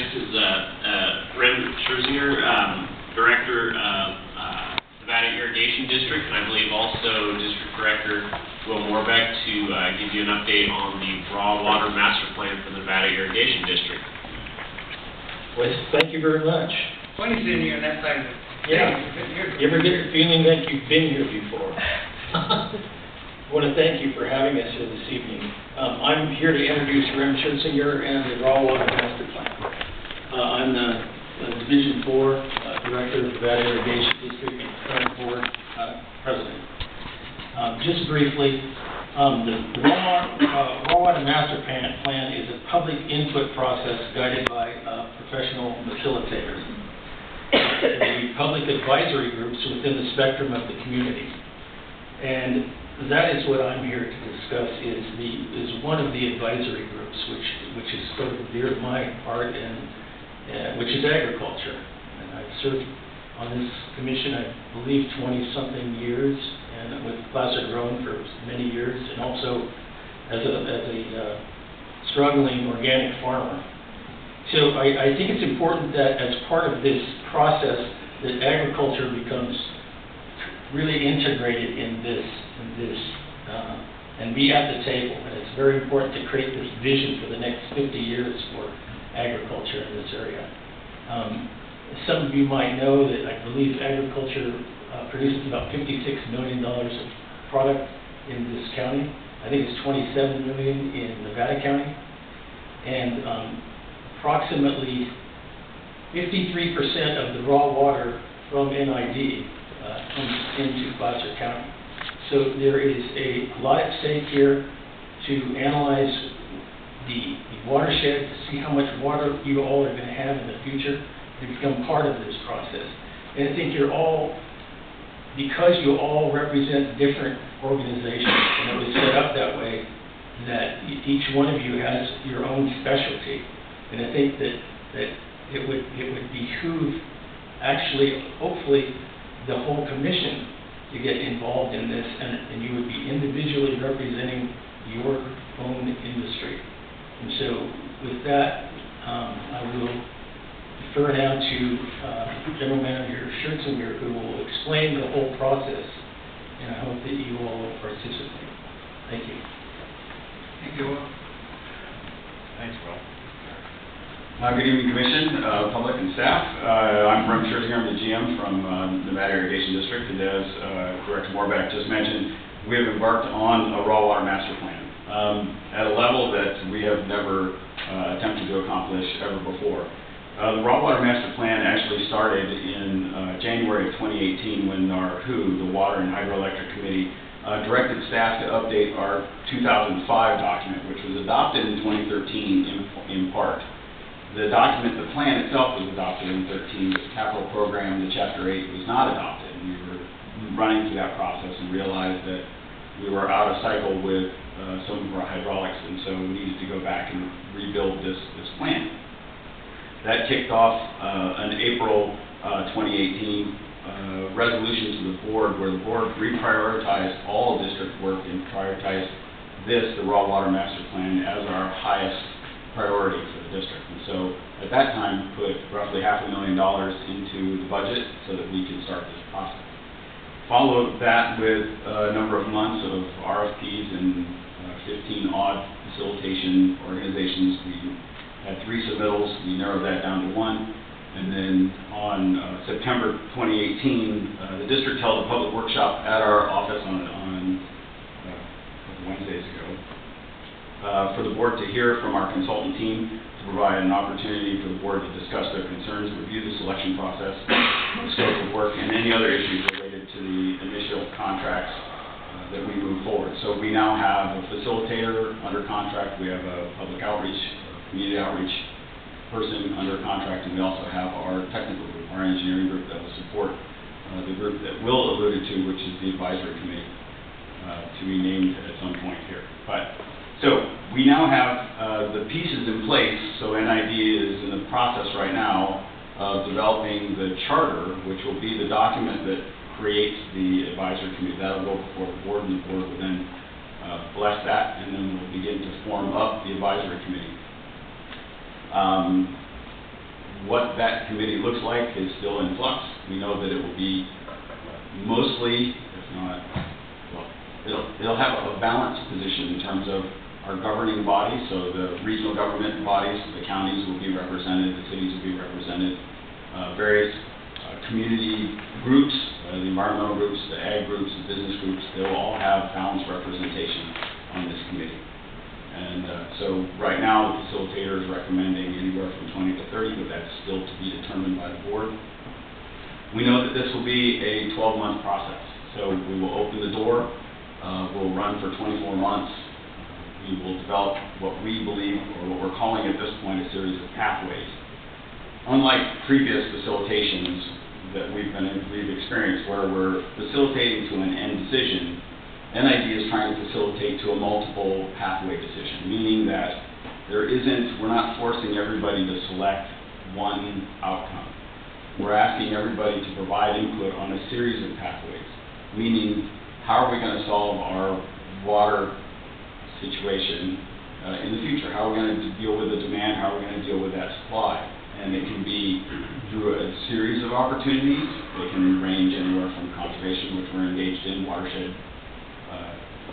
Next is Rem Scherzinger, Director of Nevada Irrigation District, and I believe also District Director Will Morebeck to give you an update on the raw water master plan for the Nevada Irrigation District. Well, thank you very much. Funny sitting here on that side of it. Yeah. You ever get the feeling like you've been here before? I want to thank you for having us here this evening. I'm here to introduce Rem Scherzinger and the Raw Water Master Plan. I'm the Division 4 Director of the Nevada Irrigation District and current board president. Just briefly, the Raw Water Master Plan is a public input process guided by professional facilitators. The public advisory groups within the spectrum of the community. And that is what I'm here to discuss, is one of the advisory groups, which is sort of dear to my heart, and which is agriculture. And I've served on this commission, I believe, 20-something years, and with Placer Grown for many years, and also as a struggling organic farmer. So I think it's important that as part of this process, that agriculture becomes really integrated in this, and be at the table. And it's very important to create this vision for the next 50 years for agriculture in this area. Some of you might know that I believe agriculture produces about $56 million of product in this county. I think it's $27 million in Nevada County. And approximately 53% of the raw water from NID comes into Placer County. So there is a lot at stake here to analyze the watershed, to see how much water you all are going to have in the future, to become part of this process. And I think you're all, because you all represent different organizations, and it was set up that way, that each one of you has your own specialty. And I think that it would behoove, actually, hopefully, the whole commission to get involved in this, and you would be individually representing your own industry. And so with that, I will defer now to General Manager Scherzinger, who will explain the whole process, and I hope that you all will participate. Thank you. Thank you. Thanks, Will. Good evening, Commission, public, and staff. I'm Rem Scherzinger. I'm the GM from Nevada Irrigation District, and as Director Morebeck just mentioned, we have embarked on a raw water master plan at a level that we have never attempted to accomplish ever before. The raw water master plan actually started in January of 2018 when our WHO, the Water and Hydroelectric Committee, directed staff to update our 2005 document, which was adopted in 2013 in part. The document, the plan itself was adopted in 2013, but the capital program, the Chapter 8, was not adopted. And we were running through that process and realized that we were out of cycle with some of our hydraulics, and so we needed to go back and rebuild this plan. That kicked off in April 2018 resolution to the board, where the board reprioritized all district work and prioritized the raw water master plan, as our highest priority for the district. And so at that time put roughly $500,000 into the budget so that we could start this process. Followed that with a number of months of RFPs and 15 odd facilitation organizations. We had 3 submittals. We narrowed that down to 1. And then on September 2018, the district held a public workshop at our office on Wednesdays ago for the board to hear from our consultant team, to provide an opportunity for the board to discuss their concerns, review the selection process, the scope of work, and any other issues related to the initial contracts that we move forward. So we now have a facilitator under contract. We have a public outreach, community outreach person under contract, and we also have our technical group, our engineering group that will support the group that Will alluded to, which is the advisory committee, to be named at some point here. So we now have the pieces in place. So NID is in the process right now of developing the charter, which will be the document that creates the advisory committee. That will go before the board, and the board will then bless that, and then we'll begin to form up the advisory committee. what that committee looks like is still in flux. We know that it will be mostly, if not, well, it'll have a balanced position in terms of our governing bodies. So the regional government bodies, the counties will be represented, the cities will be represented, various community groups, the environmental groups, the ag groups, the business groups, they'll all have balanced representation on this committee. And so right now the facilitator is recommending anywhere from 20 to 30, but that's still to be determined by the board. We know that this will be a 12-month process. So we will open the door, we'll run for 24 months. We will develop what we believe, or what we're calling at this point, a series of pathways. Unlike previous facilitations that we've experienced, where we're facilitating to an end decision, NID is trying to facilitate to a multiple pathway decision, meaning that we're not forcing everybody to select one outcome. We're asking everybody to provide input on a series of pathways, meaning how are we going to solve our water situation in the future? How are we going to deal with the demand? How are we going to deal with that supply? And it can be through a series of opportunities. They can range anywhere from conservation, which we're engaged in, watershed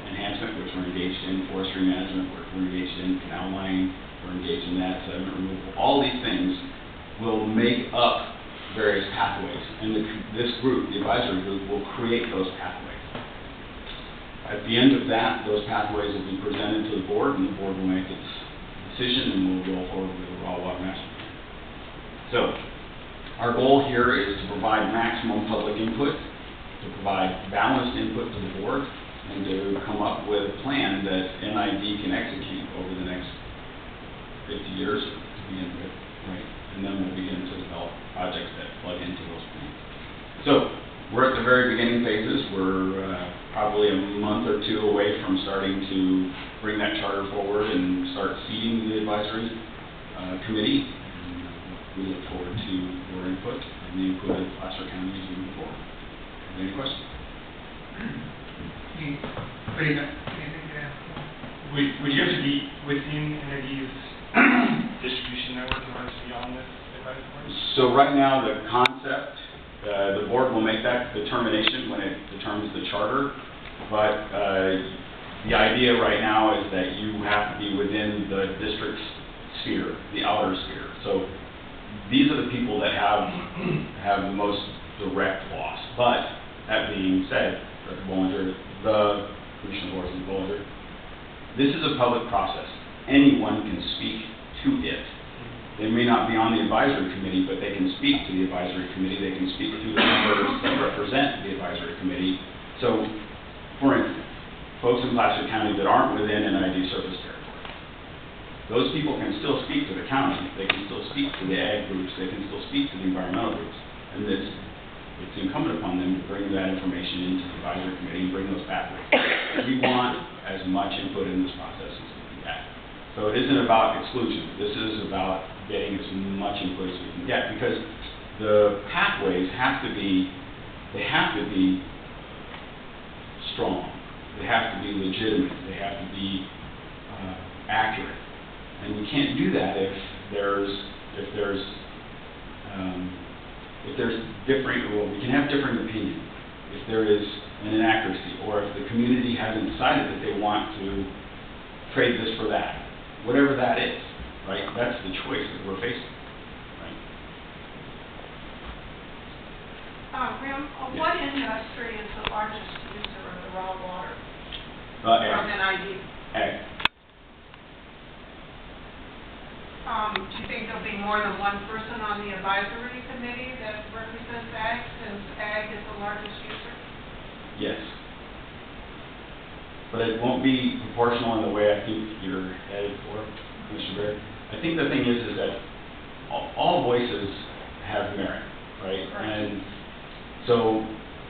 enhancement, which we're engaged in, forestry management, which we're engaged in, canal lining, we're engaged in that, sediment removal. All these things will make up various pathways. And this group, the advisory group, will create those pathways. At the end of that, those pathways will be presented to the board, and the board will make its decision, and we'll go forward with the raw water master plan. So, our goal here is to provide maximum public input, to provide balanced input to the board, and to come up with a plan that NID can execute over the next 50 years to begin with, right? And then we'll begin to develop projects that plug into those plans. So, we're at the very beginning phases. We're probably a month or two away from starting to bring that charter forward and start seeding the advisory committee. And we look forward to your input and the input of Placer County as we move forward. Any questions? Anything to add? Would you have to be within NID's distribution network in order to be on this advisory board? So right now, the concept, the board will make that determination when it determines the charter, but the idea right now is that you have to be within the district's sphere, the outer sphere. So these are the people that have the most direct loss. But that being said, Dr. Bollinger, the Commissioner Bollinger, this is a public process. Anyone can speak to it. They may not be on the advisory committee, but they can speak to the advisory committee. They can speak to the members that represent the advisory committee. So, for instance, folks in Placer County that aren't within NID surface territory, those people can still speak to the county. They can still speak to the ag groups. They can still speak to the environmental groups. And it's incumbent upon them to bring that information into the advisory committee and bring those pathways. We want as much input in this process as we can get. So it isn't about exclusion. This is about getting as much input as we can get, because the pathways have to be strong. They have to be legitimate. They have to be accurate. And we can't do that if there's different, well, we can have different opinions. If there is an inaccuracy, or if the community hasn't decided that they want to trade this for that, whatever that is, right? That's the choice that we're facing, right? Rem, what industry is the largest user of the raw water Ag. from NID? Ag. Do you think there'll be more than one person on the advisory committee that represents ag, since ag is the largest user? Yes. But it won't be proportional in the way I think you're headed for, Mr. Baird. I think the thing is that all voices have merit, right? And so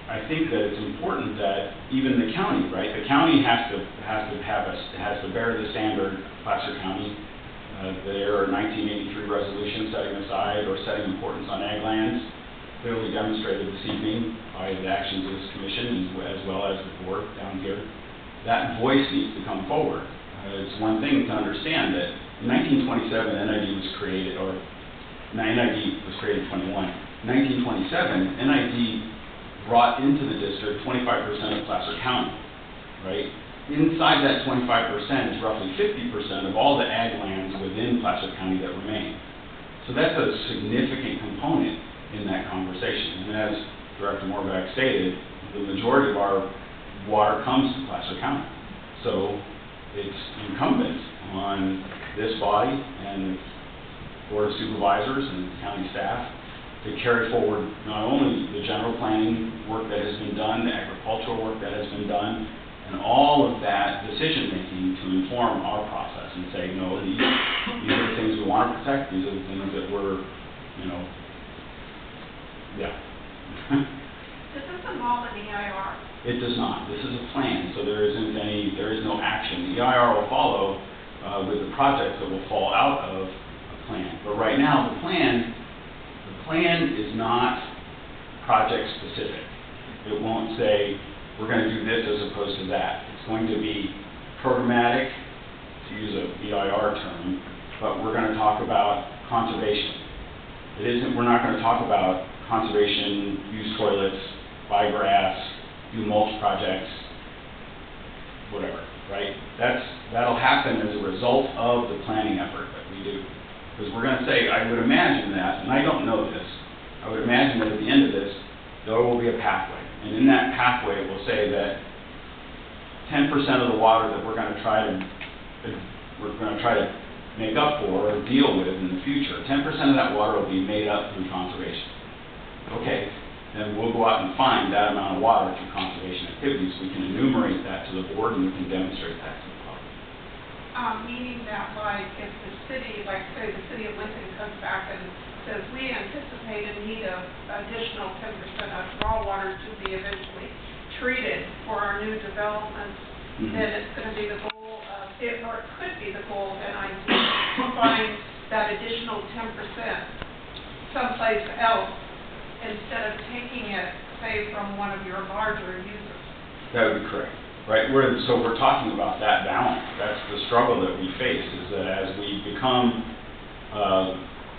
I think that it's important that even the county, right? The county has to bear the standard, Placer County. Their 1983 resolution setting aside or setting importance on ag lands clearly demonstrated this evening by the actions of this commission as well as the board down here. That voice needs to come forward. It's one thing to understand that in 1927 NID was created, or Now, NID was created in 21. 1927, NID brought into the district 25% of Placer County, right? Inside that 25% is roughly 50% of all the ag lands within Placer County that remain. So that's a significant component in that conversation. And as Director Morebeck stated, the majority of our water comes to Placer County. So it's incumbent on this body and Board of Supervisors and county staff to carry forward not only the general planning work that has been done, the agricultural work that has been done, and all of that decision-making to inform our process and say, no, these are the things we want to protect, these are the things that we're, yeah. Does this involve an EIR? It does not. This is a plan, so there is no action. The EIR will follow with the projects that will fall out of a plan. But right now, the plan is not project-specific. It won't say, we're going to do this as opposed to that. It's going to be programmatic, to use a EIR term, but we're going to talk about conservation. We're not going to talk about conservation, use toilets, buy grass, do mulch projects, whatever, right? That'll happen as a result of the planning effort that we do. Because we're going to say, I would imagine that, and I don't know this, I would imagine that at the end of this, there will be a pathway. And in that pathway, it will say that 10% of the water that we're going to try to make up for or deal with in the future, 10% of that water will be made up through conservation. Okay, then we'll go out and find that amount of water through conservation activities. We can enumerate that to the board and we can demonstrate that to the public. Meaning that, like, if the city, like, say, the city of Lincoln comes back and says, we anticipate a need of additional 10% of raw water to be eventually treated for our new developments, then it's going to be the goal of, or it could be the goal of NID to find that additional 10% someplace else instead of taking it, say, from one of your larger users. That would be correct. Right, so we're talking about that balance. That's the struggle that we face, is that as we become,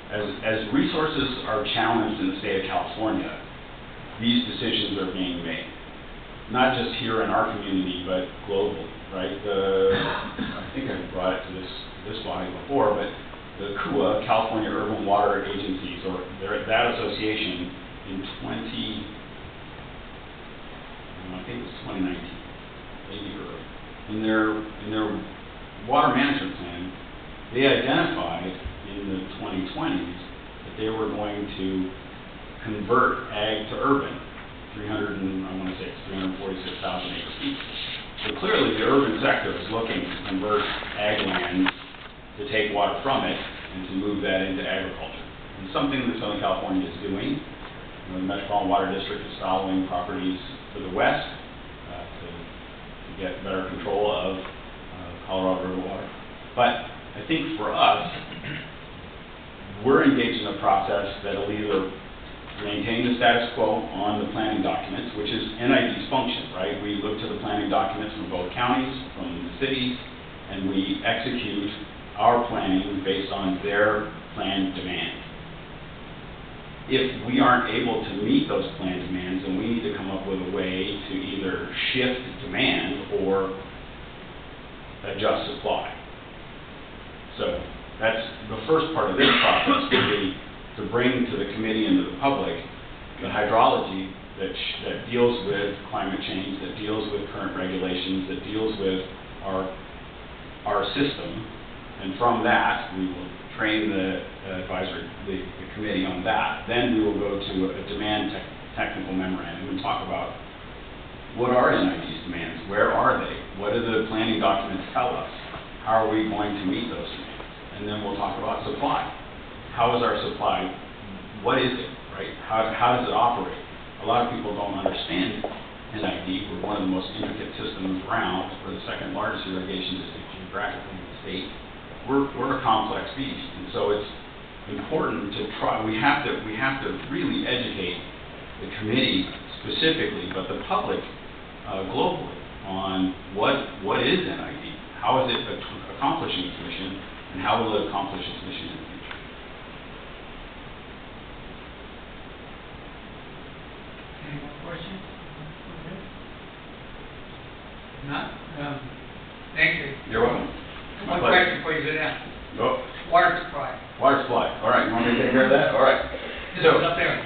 as resources are challenged in the state of California, these decisions are being made. Not just here in our community, but globally, right? I think I brought it to this body before, but the CUA, California Urban Water Agencies, or that association in I think it was 2019. Maybe early. In their water management plan, they identified in the 2020s that they were going to convert ag to urban, 346,000 acres each. So clearly the urban sector is looking to convert ag land to take water from it and to move that into agriculture. And something that Southern California is doing. The Metropolitan Water District is following properties to the west to get better control of Colorado River water. But I think for us, we're engaged in a process that will either maintain the status quo on the planning documents, which is NID's function, right? We look to the planning documents from both counties, from the cities, and we execute our planning based on their planned demand. If we aren't able to meet those planned demands, then we need to come up with a way to either shift demand or adjust supply. So that's the first part of this process, would be to bring to the committee and to the public the hydrology that deals with climate change, that deals with current regulations, that deals with our system. And from that, we will train the committee on that. Then we will go to a demand technical memorandum and talk about what are NID's demands, where are they, what do the planning documents tell us, how are we going to meet those demands, and then we'll talk about supply. How is our supply, what is it, right? How does it operate? A lot of people don't understand NID. We're one of the most intricate systems around. We're the second largest irrigation district geographically in the state. We're a complex beast, and so it's important to try. We have to really educate the committee specifically, but the public globally on what is NID, how is it accomplishing its mission, and how will it accomplish its mission in the future. Any more questions? Not? Thank you. You're welcome. My One pleasure. question before you sit down. Go. Water supply. Water supply. All right, you want me to take care of that? All right. This So- is up there.